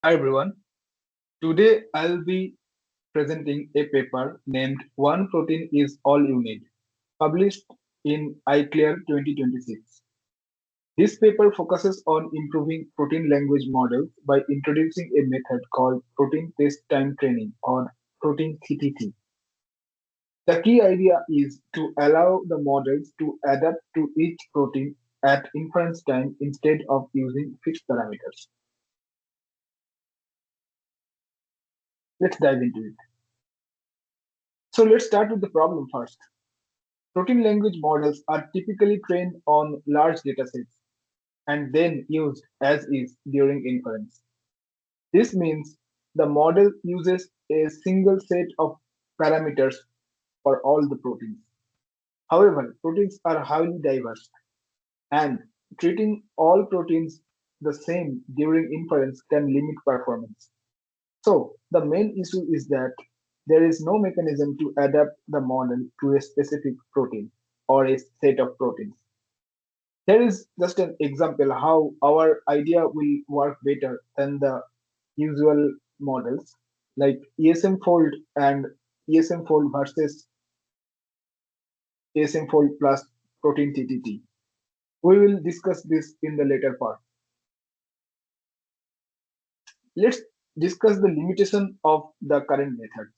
Hi everyone. Today I'll be presenting a paper named One Protein is All You Need, published in iClear 2026. This paper focuses on improving protein language models by introducing a method called protein test time training or protein TTT. The key idea is to allow the models to adapt to each protein at inference time instead of using fixed parameters. Let's dive into it. So let's start with the problem first. Protein language models are typically trained on large datasets and then used as is during inference. This means the model uses a single set of parameters for all the proteins. However, proteins are highly diverse, and treating all proteins the same during inference can limit performance. So, the main issue is that there is no mechanism to adapt the model to a specific protein or a set of proteins. Here is just an example how our idea will work better than the usual models like ESM fold and ESM fold versus ESM fold plus protein TTT. We will discuss this in the later part. Let's discuss the limitation of the current methods.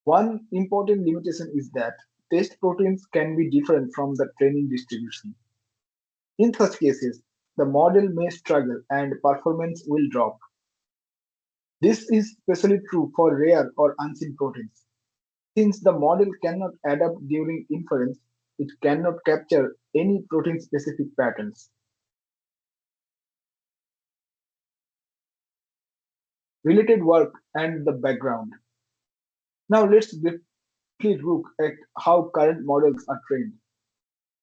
One important limitation is that test proteins can be different from the training distribution. In such cases, the model may struggle and performance will drop. This is especially true for rare or unseen proteins. Since the model cannot adapt during inference, it cannot capture any protein-specific patterns. Related work and the background. Now let's briefly look at how current models are trained.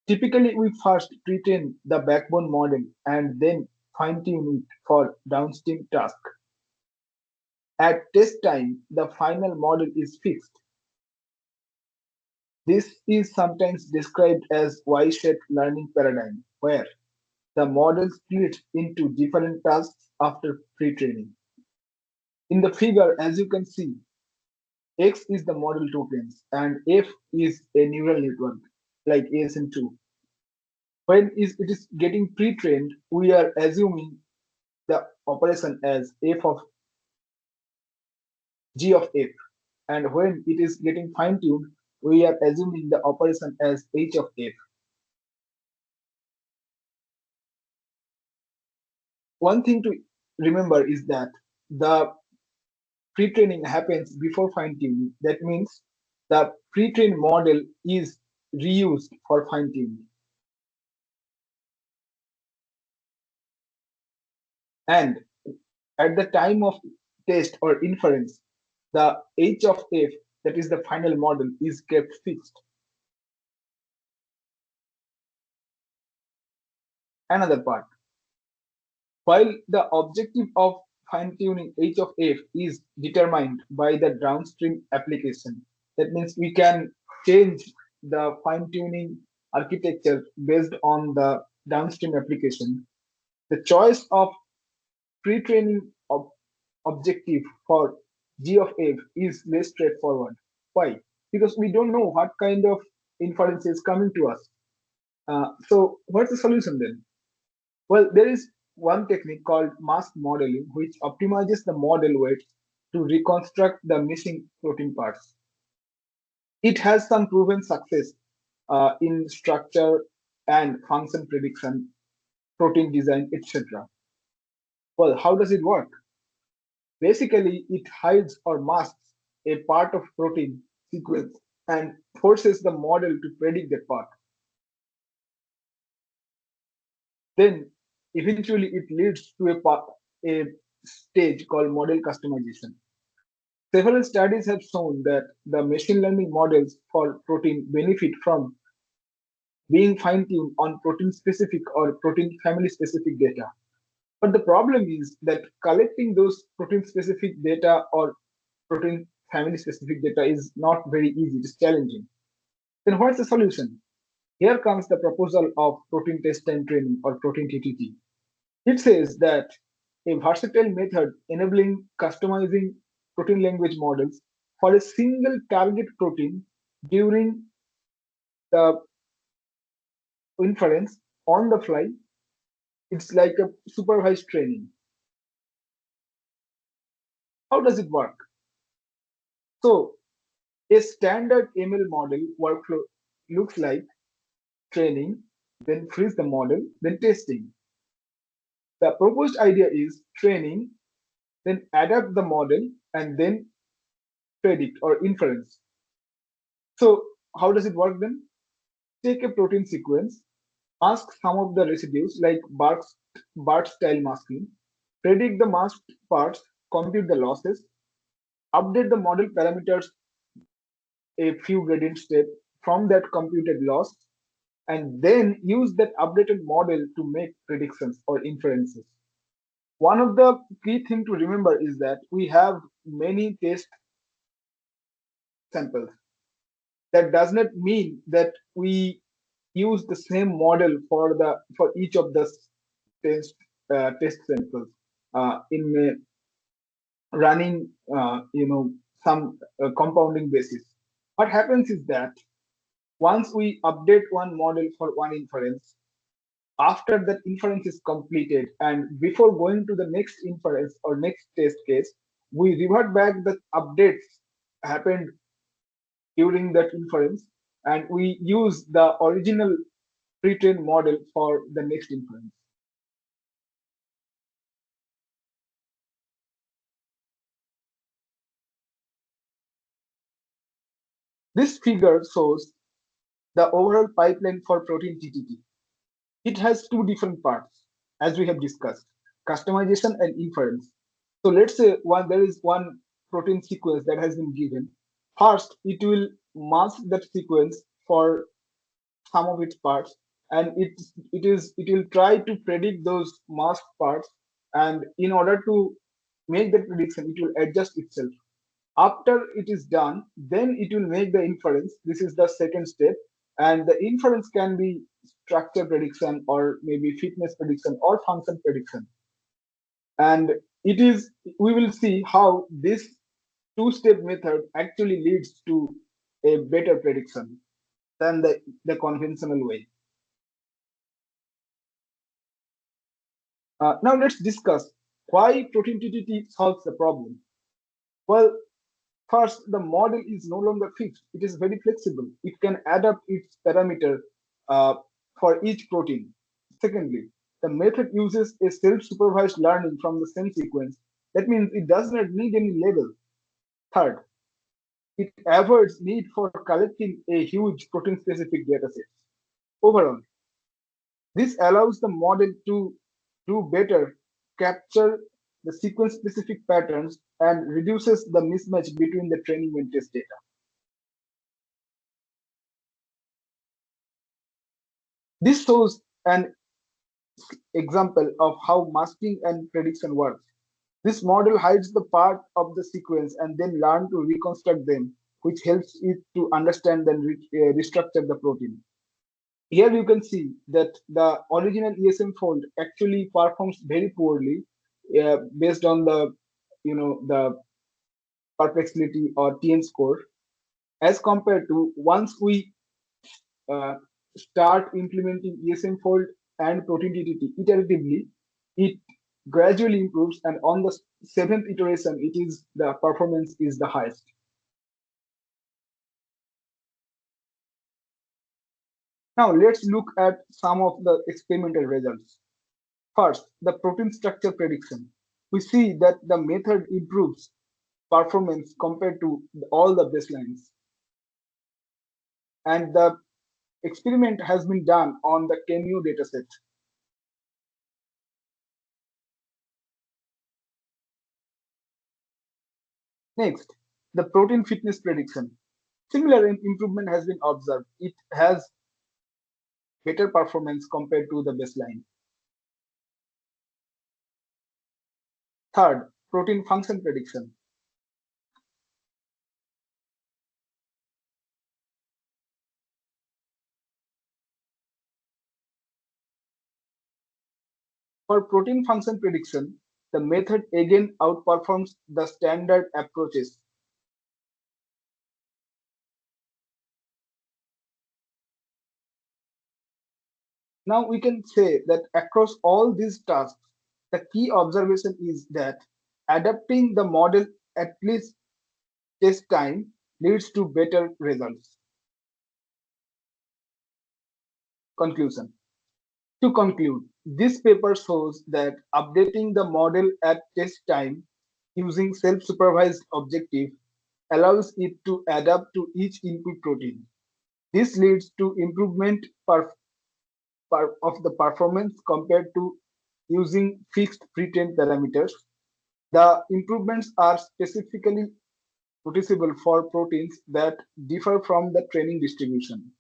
Typically, we first pre-train the backbone model and then fine-tune it for downstream tasks. At test time, the final model is fixed. This is sometimes described as Y-shaped learning paradigm, where the model splits into different tasks after pre-training. In the figure, as you can see, X is the model tokens and F is a neural network like ASN2. It is getting pre-trained, we are assuming the operation as f of g of f, and when it is getting fine-tuned, we are assuming the operation as h of f. One thing to remember is that the pre-training happens before fine-tuning. That means the pre-trained model is reused for fine-tuning. And at the time of test or inference, the h of f, that is the final model, is kept fixed. Another part, while the objective of fine-tuning h of f is determined by the downstream application, that means we can change the fine-tuning architecture based on the downstream application. The choice of pre-training objective for g of f is less straightforward. Why? Because we don't know what kind of inference is coming to us. So what's the solution then? Well, there is one technique called mask modeling, which optimizes the model weights to reconstruct the missing protein parts. It has some proven success in structure and function prediction, protein design, etc. Well, how does it work? Basically, it hides or masks a part of protein sequence and forces the model to predict that part. Then, eventually, it leads to a stage called model customization. Several studies have shown that the machine learning models for protein benefit from being fine-tuned on protein-specific or protein family-specific data. But the problem is that collecting those protein-specific data or protein family-specific data is not very easy, it's challenging. Then what's the solution? Here comes the proposal of protein test time training or protein TTT. It says that a versatile method enabling customizing protein language models for a single target protein during the inference on the fly. It's like a supervised training. How does it work? So, a standard ML model workflow looks like training, then freeze the model, then testing. The proposed idea is training, then adapt the model, and then predict or inference. So, how does it work then? Take a protein sequence, mask some of the residues like BART style masking, predict the masked parts, compute the losses, update the model parameters a few gradient steps from that computed loss, and then use that updated model to make predictions or inferences. One of the key thing to remember is that we have many test samples. That does not mean that we use the same model for each of the test test samples in running some compounding basis. What happens is that once we update one model for one inference, after that inference is completed and before going to the next inference or next test case, we revert back the updates happened during that inference and we use the original pre-trained model for the next inference. This figure shows the overall pipeline for protein TTT. It has two different parts, as we have discussed, customization and inference. So let's say there is one protein sequence that has been given. First, it will mask that sequence for some of its parts, and it will try to predict those masked parts. And in order to make that prediction, it will adjust itself. After it is done, then it will make the inference. This is the second step, and the inference can be structure prediction or maybe fitness prediction or function prediction. And it is we will see how this two-step method actually leads to a better prediction than the conventional way. Now let's discuss why protein TTT solves the problem. Well, first, the model is no longer fixed. It is very flexible. It can adapt its parameter uh, for each protein. Secondly, the method uses a self-supervised learning from the same sequence. That means it does not need any label. Third, it avoids need for collecting a huge protein-specific dataset. Overall, this allows the model to do better, capture the sequence-specific patterns, and reduces the mismatch between the training and test data. This shows an example of how masking and prediction works. This model hides the part of the sequence and then learn to reconstruct them, which helps it to understand and restructure the protein. Here you can see that the original ESM fold actually performs very poorly based on the perplexity or TN score as compared to once we uh, start implementing ESM fold and protein TTT iteratively, it gradually improves, and on the seventh iteration, it is the performance is the highest. Now let's look at some of the experimental results. First, the protein structure prediction. We see that the method improves performance compared to all the baselines, and the experiment has been done on the Cameo dataset. Next, the protein fitness prediction. Similar improvement has been observed. It has better performance compared to the baseline. Third, protein function prediction. For protein function prediction, the method again outperforms the standard approaches. Now we can say that across all these tasks, the key observation is that adapting the model at least test time leads to better results. Conclusion. To conclude, this paper shows that updating the model at test time using self-supervised objective allows it to adapt to each input protein. This leads to improvement of the performance compared to using fixed pre-trained parameters. The improvements are specifically noticeable for proteins that differ from the training distribution.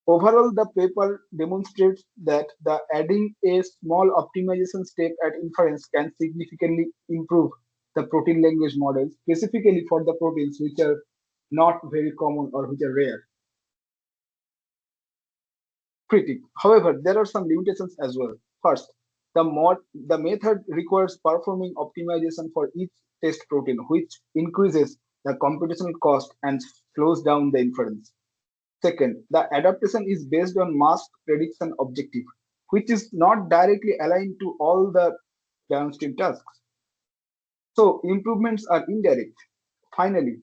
Overall, the paper demonstrates that the adding a small optimization step at inference can significantly improve the protein language models, specifically for the proteins which are not very common or which are rare. Critic. However, there are some limitations as well. First, the method requires performing optimization for each test protein, which increases the computational cost and slows down the inference. Second, the adaptation is based on mask prediction objective, which is not directly aligned to all the downstream tasks. So improvements are indirect. Finally,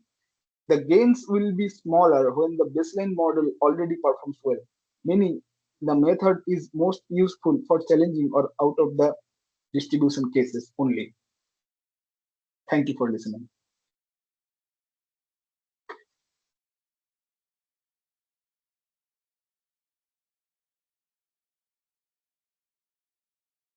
the gains will be smaller when the baseline model already performs well, meaning the method is most useful for challenging or out of the distribution cases only. Thank you for listening.